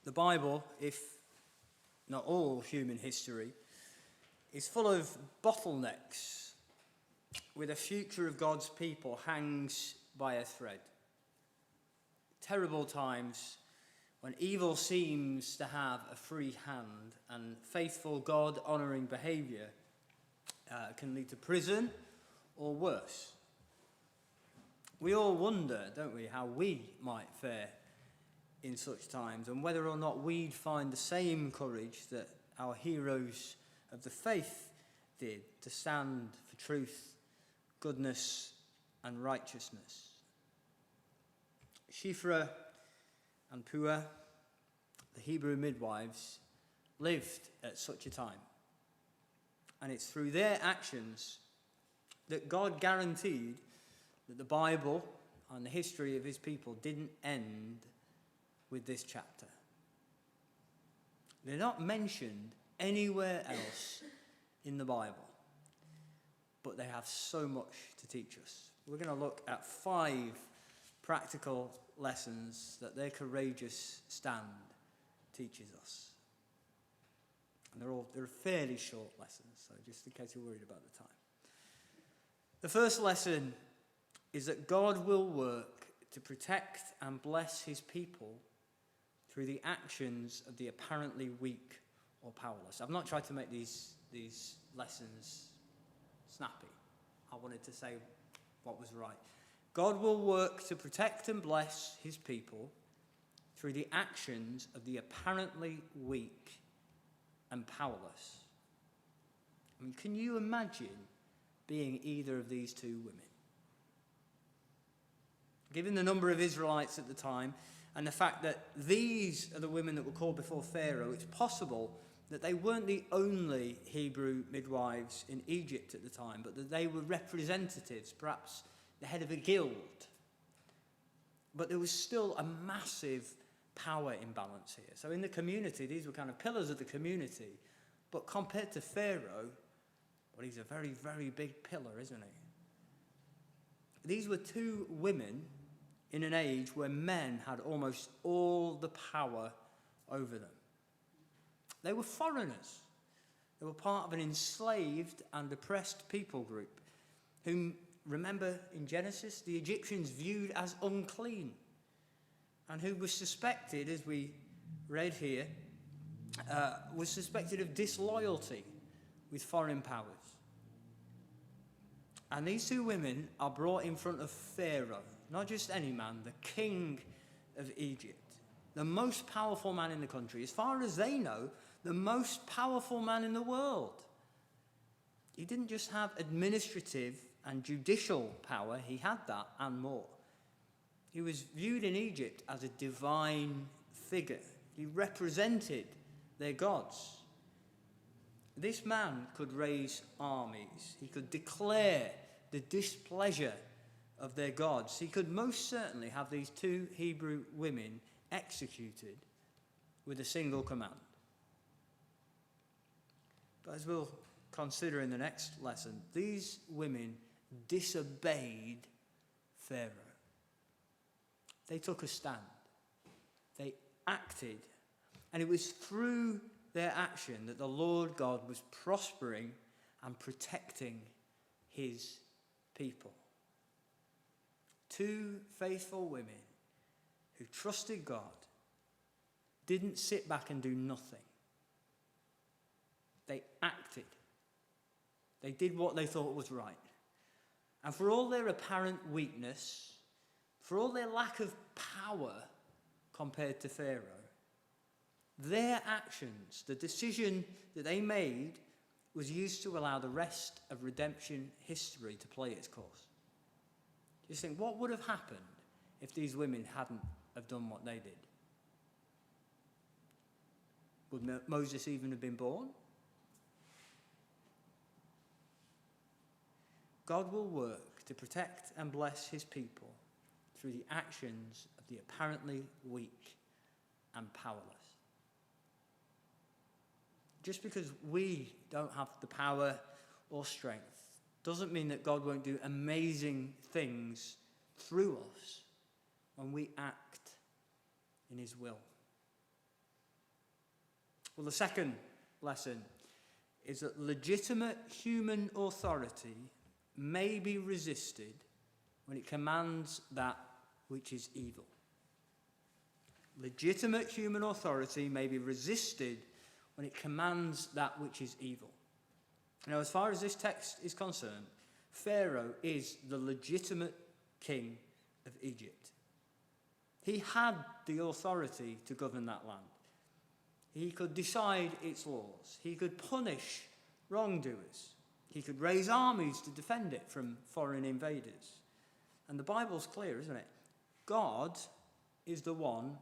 The Bible, if not all human history, is full of bottlenecks where the future of God's people hangs by a thread. Terrible times when evil seems to have a free hand and faithful God-honouring behaviour can lead to prison or worse. We all wonder, don't we, how we might fare in such times and whether or not we'd find the same courage that our heroes of the faith did to stand for truth, goodness and righteousness. Shiphrah and Puah, the Hebrew midwives, lived at such a time. And it's through their actions that God guaranteed that the Bible and the history of his people didn't end with this chapter. They're not mentioned anywhere else in the Bible, but they have so much to teach us. We're going to look at 5 practical lessons that their courageous stand teaches us. And they're fairly short lessons, so just in case you're worried about the time. The first lesson is that God will work to protect and bless his people through the actions of the apparently weak or powerless. I've not tried to make these lessons snappy. I wanted to say what was right. God will work to protect and bless his people through the actions of the apparently weak and powerless. I mean, can you imagine being either of these two women? Given the number of Israelites at the time and the fact that these are the women that were called before Pharaoh, it's possible that they weren't the only Hebrew midwives in Egypt at the time, but that they were representatives, perhaps the head of a guild. But there was still a massive power imbalance here. So in the community, these were kind of pillars of the community. But compared to Pharaoh, well, he's a very, very big pillar, isn't he? These were two women in an age where men had almost all the power over them. They were foreigners. They were part of an enslaved and oppressed people group whom, remember in Genesis, the Egyptians viewed as unclean and who was suspected, as we read here, was suspected of disloyalty with foreign powers. And these two women are brought in front of Pharaoh, not just any man, the king of Egypt, the most powerful man in the country, as far as they know, the most powerful man in the world. He didn't just have administrative and judicial power, he had that and more. He was viewed in Egypt as a divine figure. He represented their gods. This man could raise armies. He could declare the displeasure of their gods. He could most certainly have these two Hebrew women executed with a single command. But as we'll consider in the next lesson, these women disobeyed Pharaoh. They took a stand. They acted. And it was through their action that the Lord God was prospering and protecting his people. Two faithful women who trusted God didn't sit back and do nothing. They acted. They did what they thought was right. And for all their apparent weakness, for all their lack of power compared to Pharaoh, their actions, the decision that they made, was used to allow the rest of redemption history to play its course. Just think, what would have happened if these women hadn't have done what they did? Would Moses even have been born? God will work to protect and bless his people through the actions of the apparently weak and powerless. Just because we don't have the power or strength doesn't mean that God won't do amazing things through us when we act in his will. Well, the second lesson is that legitimate human authority may be resisted when it commands that which is evil. Legitimate human authority may be resisted when it commands that which is evil. Now, as far as this text is concerned, Pharaoh is the legitimate king of Egypt. He had the authority to govern that land. He could decide its laws. He could punish wrongdoers. He could raise armies to defend it from foreign invaders. And the Bible's clear, isn't it? God is the one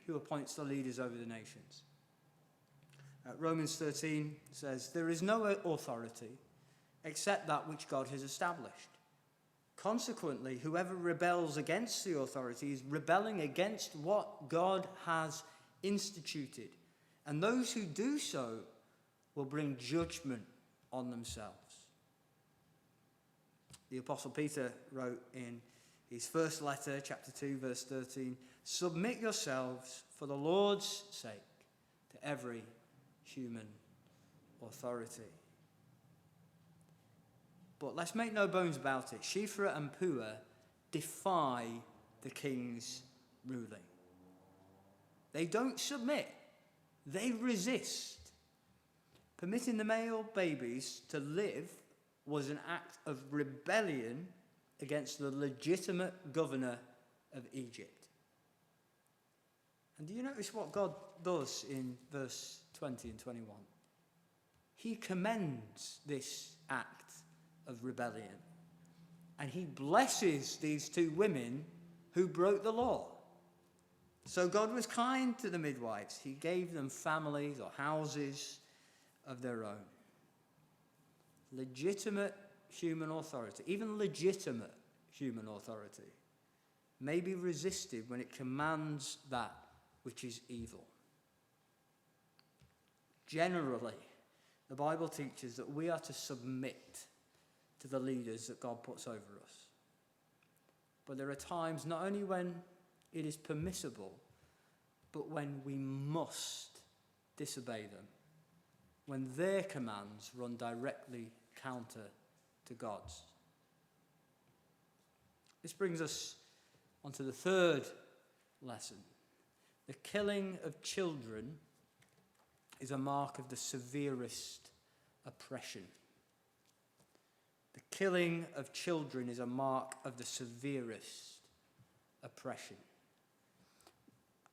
who appoints the leaders over the nations. Romans 13 says, "There is no authority except that which God has established. Consequently, whoever rebels against the authority is rebelling against what God has instituted. And those who do so will bring judgment on themselves." The Apostle Peter wrote in his first letter, chapter 2, verse 13, "Submit yourselves for the Lord's sake to every human authority." But let's make no bones about it. Shifra and Puah defy the king's ruling. They don't submit. They resist. Permitting the male babies to live was an act of rebellion against the legitimate governor of Egypt. And do you notice what God does in verse 20 and 21? He commends this act of rebellion, and he blesses these two women who broke the law. So God was kind to the midwives. He gave them families or houses of their own. Legitimate human authority, even legitimate human authority, may be resisted when it commands that which is evil. Generally, the Bible teaches that we are to submit to the leaders that God puts over us. But there are times not only when it is permissible, but when we must disobey them, when their commands run directly counter to God's. This brings us onto the third lesson. The killing of children is a mark of the severest oppression. The killing of children is a mark of the severest oppression.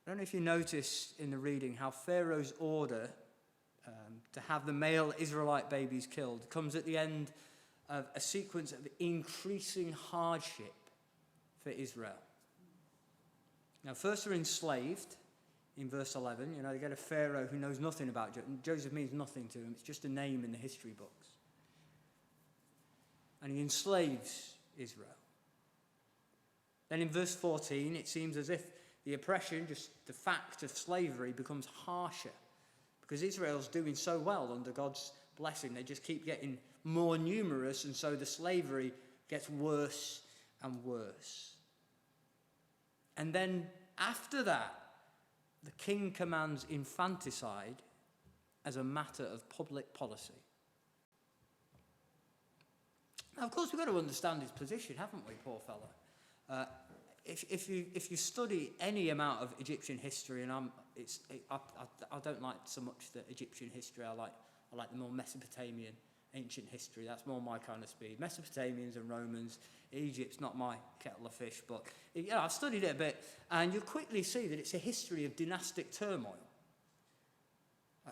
I don't know if you noticed in the reading how Pharaoh's order to have the male Israelite babies killed comes at the end of a sequence of increasing hardship for Israel. Now, first they're enslaved in verse 11. They get a Pharaoh who knows nothing about Joseph. Joseph means nothing to him. It's just a name in the history books. And he enslaves Israel. Then in verse 14, it seems as if the oppression, just the fact of slavery, becomes harsher. Because Israel's doing so well under God's blessing. They just keep getting more numerous, and so the slavery gets worse and worse. And then after that, the king commands infanticide as a matter of public policy. Now, of course, we've got to understand his position, haven't we, poor fella? If you study any amount of Egyptian history, and I don't like so much the Egyptian history. I like the more Mesopotamian ancient history. That's more my kind of speed. Mesopotamians and Romans. Egypt's not my kettle of fish, but I've studied it a bit, and you'll quickly see that it's a history of dynastic turmoil.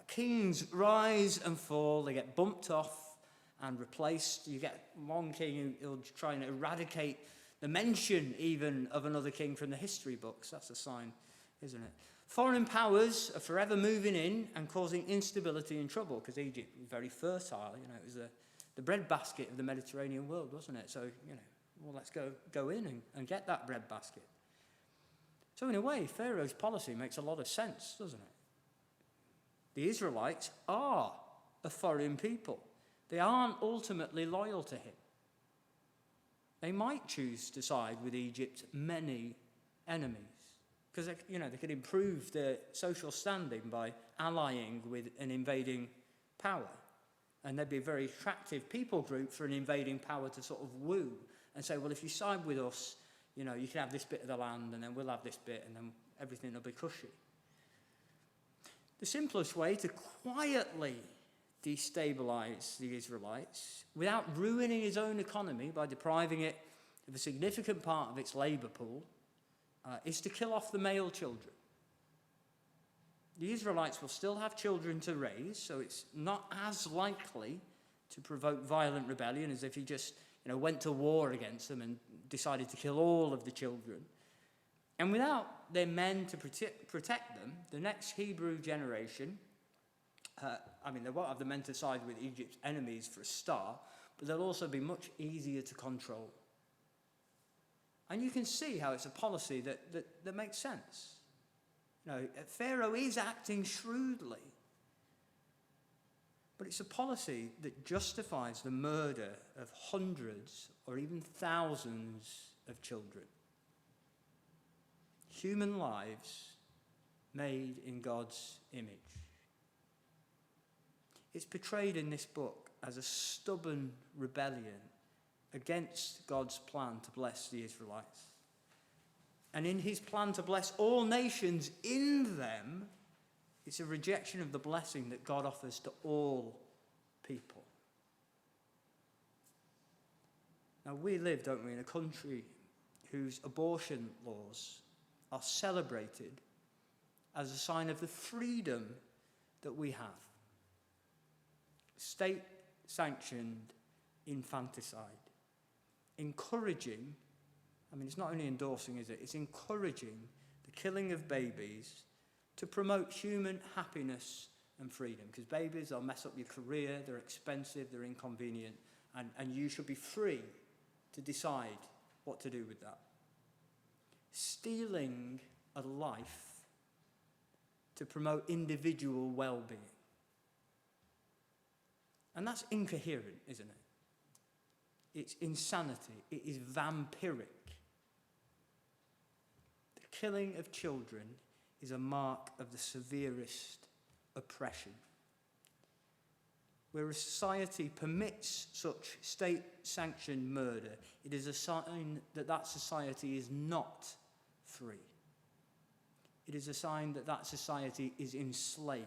Kings rise and fall. They get bumped off and replaced. You get one king who'll try and eradicate the mention even of another king from the history books. That's a sign, isn't it? Foreign powers are forever moving in and causing instability and trouble, because Egypt was very fertile. It was the breadbasket of the Mediterranean world, wasn't it? So, well, let's go in and get that breadbasket. So in a way, Pharaoh's policy makes a lot of sense, doesn't it? The Israelites are a foreign people. They aren't ultimately loyal to him. They might choose to side with Egypt's many enemies. Because they could improve their social standing by allying with an invading power. And they'd be a very attractive people group for an invading power to sort of woo and say, well, if you side with us, you can have this bit of the land, and then we'll have this bit, and then everything will be cushy. The simplest way to quietly destabilize the Israelites without ruining his own economy by depriving it of a significant part of its labour pool is to kill off the male children. The Israelites will still have children to raise, so it's not as likely to provoke violent rebellion as if he just went to war against them and decided to kill all of the children. And without their men to protect them, the next Hebrew generation, they won't have the men to side with Egypt's enemies for a start, but they'll also be much easier to control. And you can see how it's a policy that makes sense. Pharaoh is acting shrewdly, but it's a policy that justifies the murder of hundreds or even thousands of children. Human lives made in God's image. It's portrayed in this book as a stubborn rebellion against God's plan to bless the Israelites. And in his plan to bless all nations in them, it's a rejection of the blessing that God offers to all people. Now, we live, don't we, in a country whose abortion laws are celebrated as a sign of the freedom that we have. State-sanctioned infanticide. Encouraging, it's not only endorsing, is it? It's encouraging the killing of babies to promote human happiness and freedom. Because babies, they'll mess up your career, they're expensive, they're inconvenient, and you should be free to decide what to do with that. Stealing a life to promote individual well-being. And that's incoherent, isn't it? It's insanity. It is vampiric. The killing of children is a mark of the severest oppression. Where a society permits such state-sanctioned murder, it is a sign that that society is not free. It is a sign that that society is enslaved.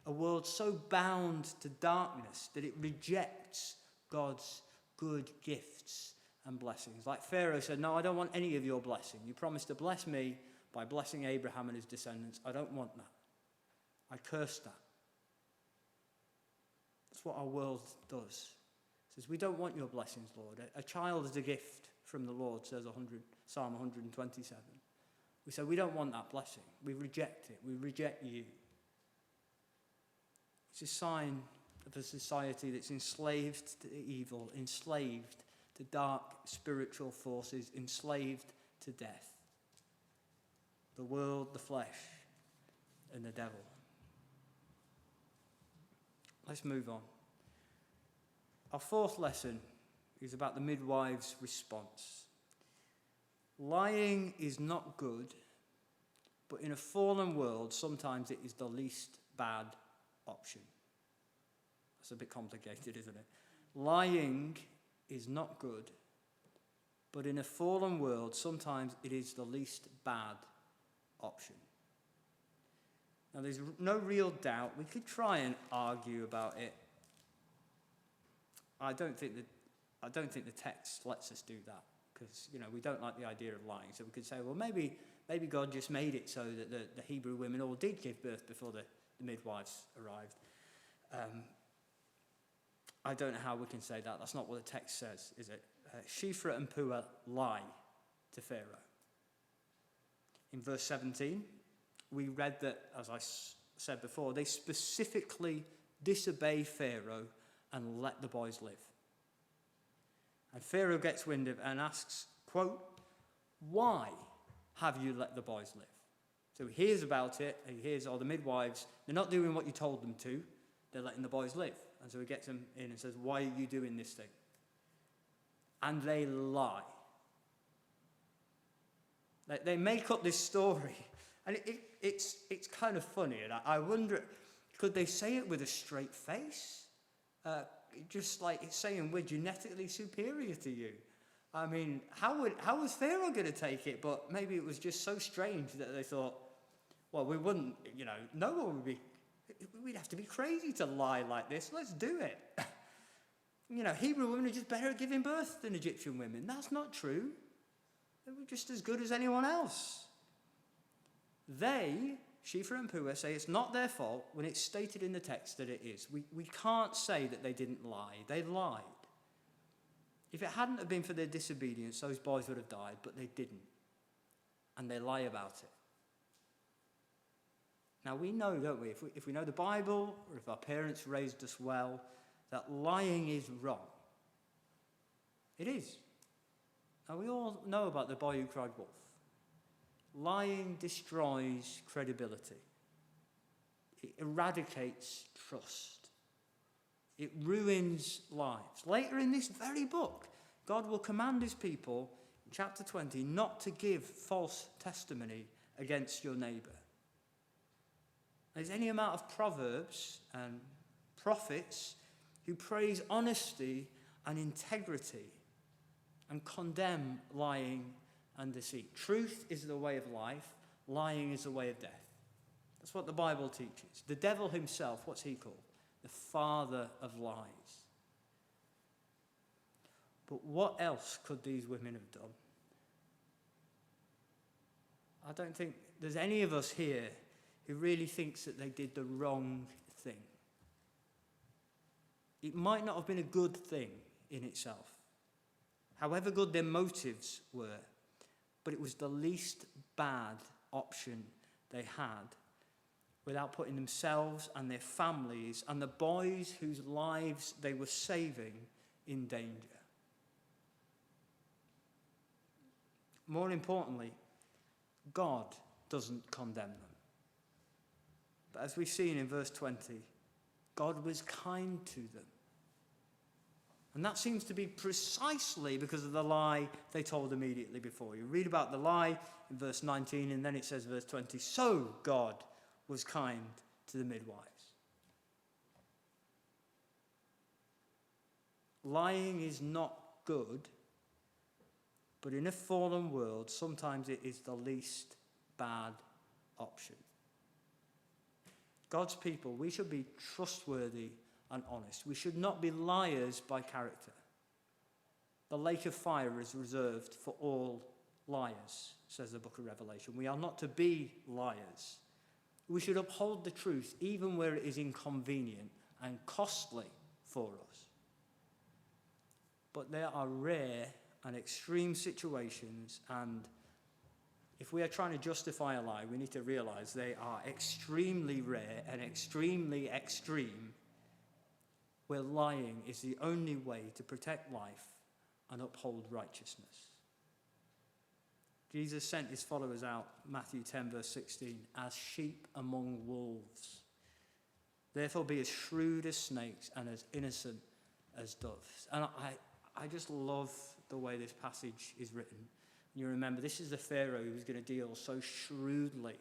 A world so bound to darkness that it rejects God's good gifts and blessings. Like Pharaoh said, no, I don't want any of your blessing. You promised to bless me by blessing Abraham and his descendants. I don't want that. I curse that. That's what our world does. It says, we don't want your blessings, Lord. A child is a gift from the Lord, says Psalm 127. We say, we don't want that blessing. We reject it. We reject you. It's a sign of a society that's enslaved to evil, enslaved to dark spiritual forces, enslaved to death. The world, the flesh, and the devil. Let's move on. Our fourth lesson is about the midwife's response. Lying is not good, but in a fallen world, sometimes it is the least bad option. That's a bit complicated, isn't it? Lying is not good, but in a fallen world, sometimes it is the least bad option. Now, there's no real doubt. We could try and argue about it. I don't think the text lets us do that, because we don't like the idea of lying. So we could say, well, maybe God just made it so that the Hebrew women all did give birth before the midwives arrived. I don't know how we can say that. That's not what the text says, is it? Shiphrah and Puah lie to Pharaoh. In verse 17, we read that, as I said before, they specifically disobey Pharaoh and let the boys live. And Pharaoh gets wind of it and asks, quote, why have you let the boys live? So he hears about it, he hears all the midwives, they're not doing what you told them to, they're letting the boys live. And so he gets them in and says, why are you doing this thing? And they lie. They make up this story, and it's kind of funny. And I wonder, could they say it with a straight face? Just like it's saying we're genetically superior to you. I mean, how was Pharaoh going to take it? But maybe it was just so strange that they thought, well, we wouldn't, no one would be, we'd have to be crazy to lie like this. Let's do it. Hebrew women are just better at giving birth than Egyptian women. That's not true. They were just as good as anyone else. They, Shiphrah and Puah, say it's not their fault when it's stated in the text that it is. We can't say that they didn't lie. They lied. If it hadn't have been for their disobedience, those boys would have died, but they didn't. And they lie about it. Now we know, don't we, if we know the Bible, or if our parents raised us well, that lying is wrong. It is. Now we all know about the boy who cried wolf. Lying destroys credibility. It eradicates trust. It ruins lives. Later in this very book, God will command his people, in chapter 20, not to give false testimony against your neighbour. There's any amount of proverbs and prophets who praise honesty and integrity and condemn lying and deceit. Truth is the way of life. Lying is the way of death. That's what the Bible teaches. The devil himself, what's he called? The father of lies. But what else could these women have done? I don't think there's any of us here who really thinks that they did the wrong thing. It might not have been a good thing in itself, however good their motives were, but it was the least bad option they had without putting themselves and their families and the boys whose lives they were saving in danger. More importantly, God doesn't condemn them. But as we've seen in verse 20, God was kind to them. And that seems to be precisely because of the lie they told immediately before. You read about the lie in verse 19, and then it says, verse 20, so God was kind to the midwives. Lying is not good, but in a fallen world, sometimes it is the least bad option. God's people, we should be trustworthy and honest. We should not be liars by character. The lake of fire is reserved for all liars, says the book of Revelation. We are not to be liars. We should uphold the truth even where it is inconvenient and costly for us. But there are rare and extreme situations, and if we are trying to justify a lie, we need to realize they are extremely rare and extremely extreme, where lying is the only way to protect life and uphold righteousness. Jesus sent his followers out, Matthew 10, verse 16, as sheep among wolves. Therefore be as shrewd as snakes and as innocent as doves. And I just love the way this passage is written. You remember, this is the Pharaoh who's going to deal so shrewdly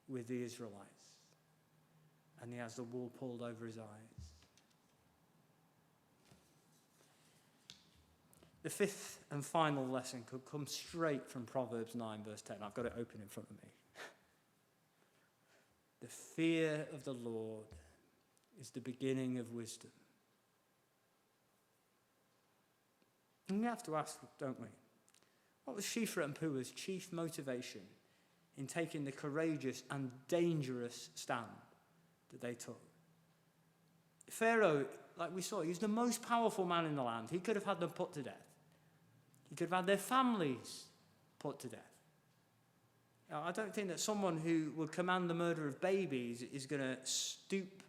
with the Israelites. And he has the wool pulled over his eyes. The fifth and final lesson could come straight from Proverbs 9, verse 10. I've got it open in front of me. The fear of the Lord is the beginning of wisdom. And we have to ask, don't we? What was Shiphrah and Puah's chief motivation in taking the courageous and dangerous stand that they took? Pharaoh, like we saw, he was the most powerful man in the land. He could have had them put to death. He could have had their families put to death. Now, I don't think that someone who would command the murder of babies is going to stoop,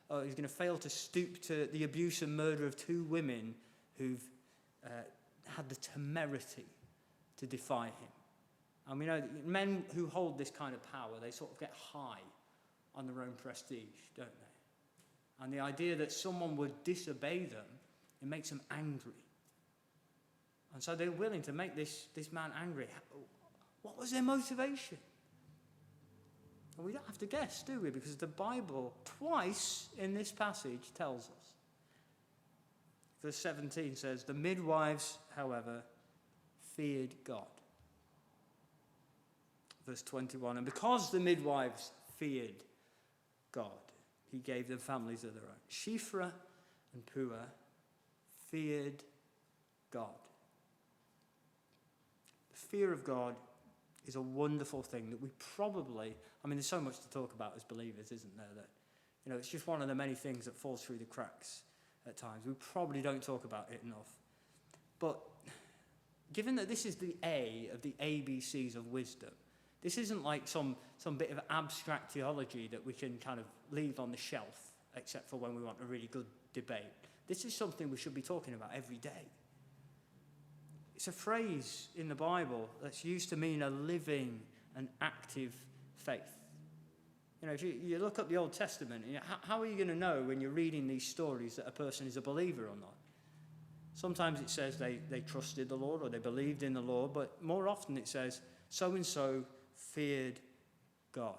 or is going to fail to stoop to the abuse and murder of two women who've had the temerity to defy him. And we know that men who hold this kind of power, they sort of get high on their own prestige, don't they? And the idea that someone would disobey them, it makes them angry. And so they're willing to make this man angry. What was their motivation? And we don't have to guess, do we? Because the Bible, twice in this passage, tells us. Verse 17 says, the midwives, however, feared God. Verse 21, and because the midwives feared God, he gave them families of their own. Shiphrah and Puah feared God. The fear of God is a wonderful thing that we probably, there's so much to talk about as believers, isn't there? That, it's just one of the many things that falls through the cracks at times. We probably don't talk about it enough. But given that this is the A of the ABCs of wisdom, this isn't like some bit of abstract theology that we can kind of leave on the shelf, except for when we want a really good debate. This is something we should be talking about every day. It's a phrase in the Bible that's used to mean a living and active faith. If you look up the Old Testament, how are you going to know when you're reading these stories that a person is a believer or not? Sometimes it says they trusted the Lord or they believed in the Lord, but more often it says so-and-so feared God.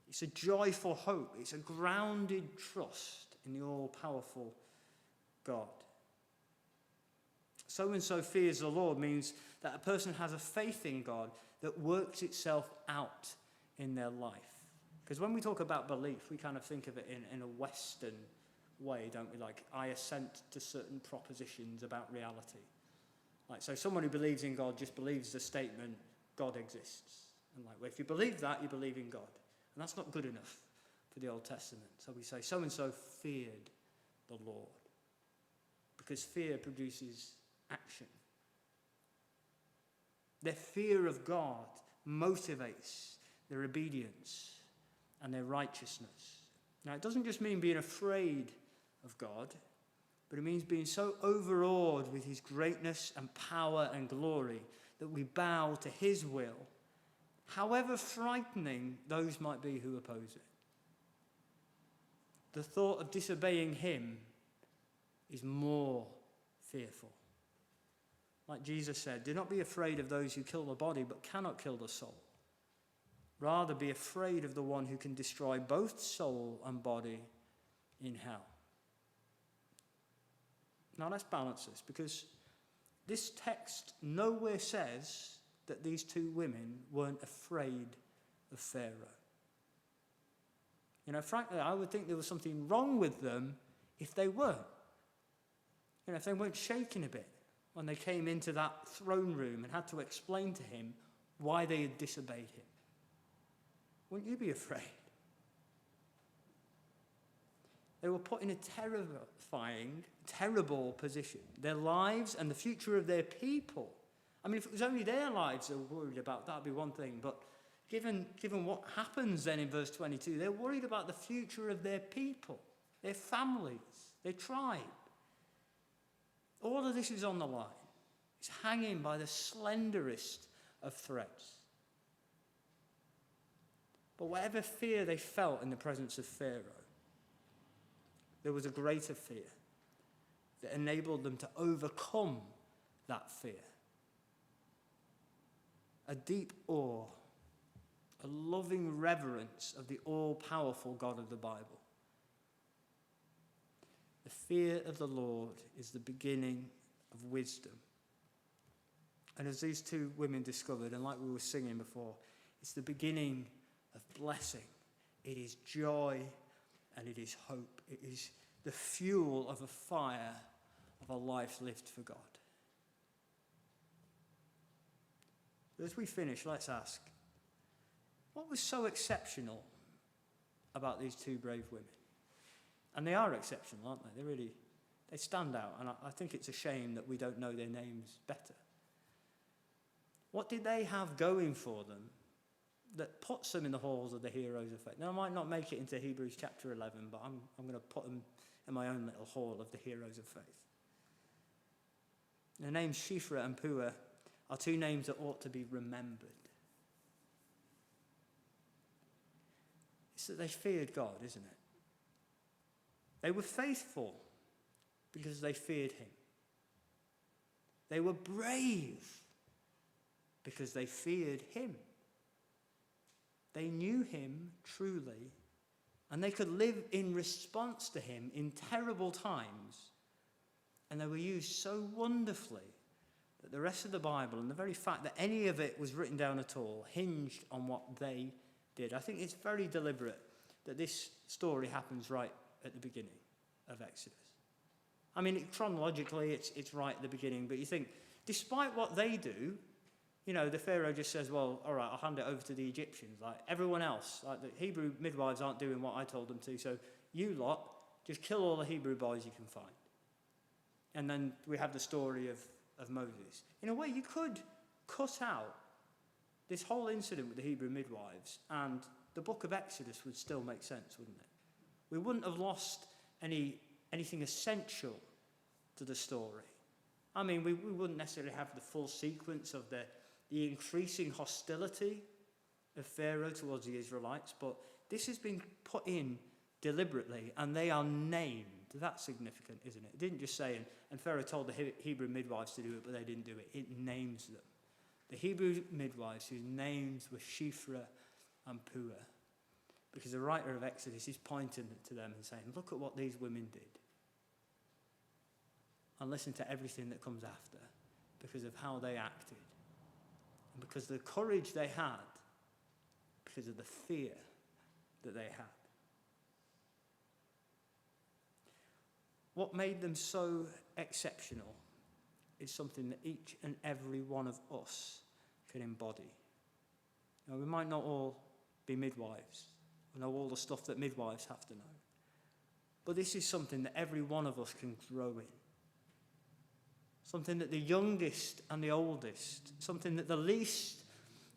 It's a joyful hope. It's a grounded trust in the all-powerful God. So-and-so fears the Lord means that a person has a faith in God that works itself out in their life. Because when we talk about belief, we kind of think of it in a Western way, don't we? Like, I assent to certain propositions about reality. So someone who believes in God just believes the statement, God exists. And well, if you believe that, you believe in God. And that's not good enough for the Old Testament. So we say, so-and-so feared the Lord. Because fear produces action. Their fear of God motivates their obedience and their righteousness. Now, it doesn't just mean being afraid of God, but it means being so overawed with his greatness and power and glory that we bow to his will, however frightening those might be who oppose it. The thought of disobeying him is more fearful. Like Jesus said, do not be afraid of those who kill the body but cannot kill the soul. Rather, be afraid of the one who can destroy both soul and body in hell. Now let's balance this, because this text nowhere says that these two women weren't afraid of Pharaoh. Frankly, I would think there was something wrong with them if they weren't. If they weren't shaking a bit when they came into that throne room and had to explain to him why they had disobeyed him. Wouldn't you be afraid? They were put in a terrifying, terrible position. Their lives and the future of their people. If it was only their lives they were worried about, that would be one thing. But given what happens then in verse 22, they're worried about the future of their people, their families, their tribe. All of this is on the line. It's hanging by the slenderest of threads. But whatever fear they felt in the presence of Pharaoh, there was a greater fear that enabled them to overcome that fear. A deep awe, a loving reverence of the all-powerful God of the Bible. The fear of the Lord is the beginning of wisdom. And as these two women discovered, and like we were singing before, it's the beginning of blessing. It is joy and it is hope. It is the fuel of a fire of a life lived for God. As we finish, let's ask, what was so exceptional about these two brave women? And they are exceptional, aren't they? They stand out, and I think it's a shame that we don't know their names better. What did they have going for them that puts them in the halls of the heroes of faith? Now, I might not make it into Hebrews chapter 11, but I'm going to put them in my own little hall of the heroes of faith. The names Shiphrah and Puah are two names that ought to be remembered. It's that they feared God, isn't it? They were faithful because they feared him. They were brave because they feared him. They knew him truly, and they could live in response to him in terrible times. And they were used so wonderfully that the rest of the Bible, and the very fact that any of it was written down at all, hinged on what they did. I think it's very deliberate that this story happens right at the beginning of Exodus. I mean, chronologically, it's right at the beginning, but you think, despite what they do, you know, the Pharaoh just says, well, all right, I'll hand it over to the Egyptians. Like everyone else, like the Hebrew midwives aren't doing what I told them to, so you lot, just kill all the Hebrew boys you can find. And then we have the story of Moses. In a way, you could cut out this whole incident with the Hebrew midwives, and the book of Exodus would still make sense, wouldn't it? We wouldn't have lost anything essential to the story. I mean, we wouldn't necessarily have the full sequence of the increasing hostility of Pharaoh towards the Israelites, but this has been put in deliberately, and they are named. That's significant, isn't it? It didn't just say, and Pharaoh told the Hebrew midwives to do it, but they didn't do it. It names them. The Hebrew midwives, whose names were Shiphrah and Puah, because the writer of Exodus is pointing to them and saying, look at what these women did. And listen to everything that comes after, because of how they acted. And because of the courage they had, because of the fear that they had. What made them so exceptional is something that each and every one of us can embody. Now, we might not all be midwives, or know all the stuff that midwives have to know. But this is something that every one of us can grow in. Something that the youngest and the oldest, something that the least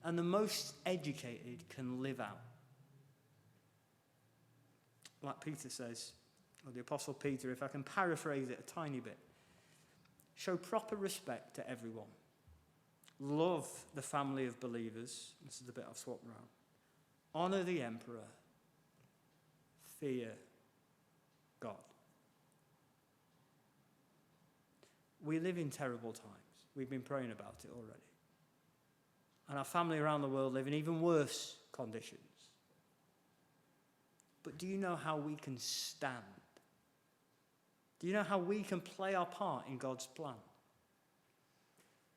and the most educated can live out. Like Peter says, or the Apostle Peter, if I can paraphrase it a tiny bit, show proper respect to everyone. Love the family of believers. This is the bit I've swapped around. Honor the emperor. Fear God. We live in terrible times. We've been praying about it already. And our family around the world live in even worse conditions. But do you know how we can stand? Do you know how we can play our part in God's plan?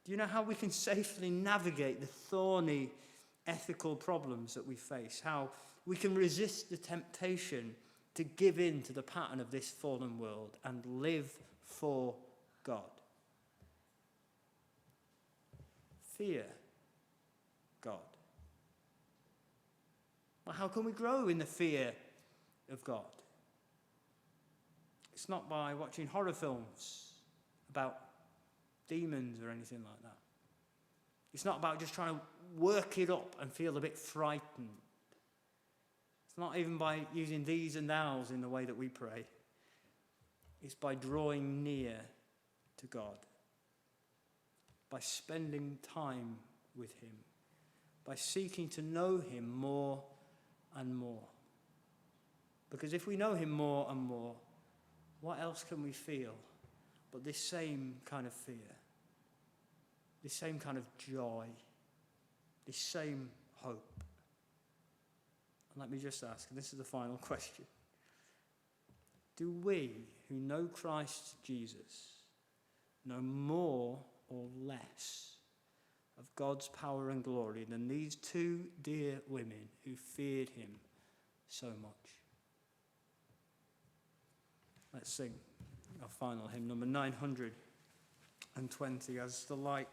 Do you know how we can safely navigate the thorny ethical problems that we face? How we can resist the temptation to give in to the pattern of this fallen world and live for God? Fear God. Well, how can we grow in the fear of God? It's not by watching horror films about demons or anything like that. It's not about just trying to work it up and feel a bit frightened. It's not even by using these and thous in the way that we pray. It's by drawing near to God. By spending time with him. By seeking to know him more and more. Because if we know him more and more, what else can we feel but this same kind of fear, this same kind of joy, this same hope? And let me just ask, and this is the final question, do we who know Christ Jesus know more or less of God's power and glory than these two dear women who feared him so much? Let's sing our final hymn, number 920, as the light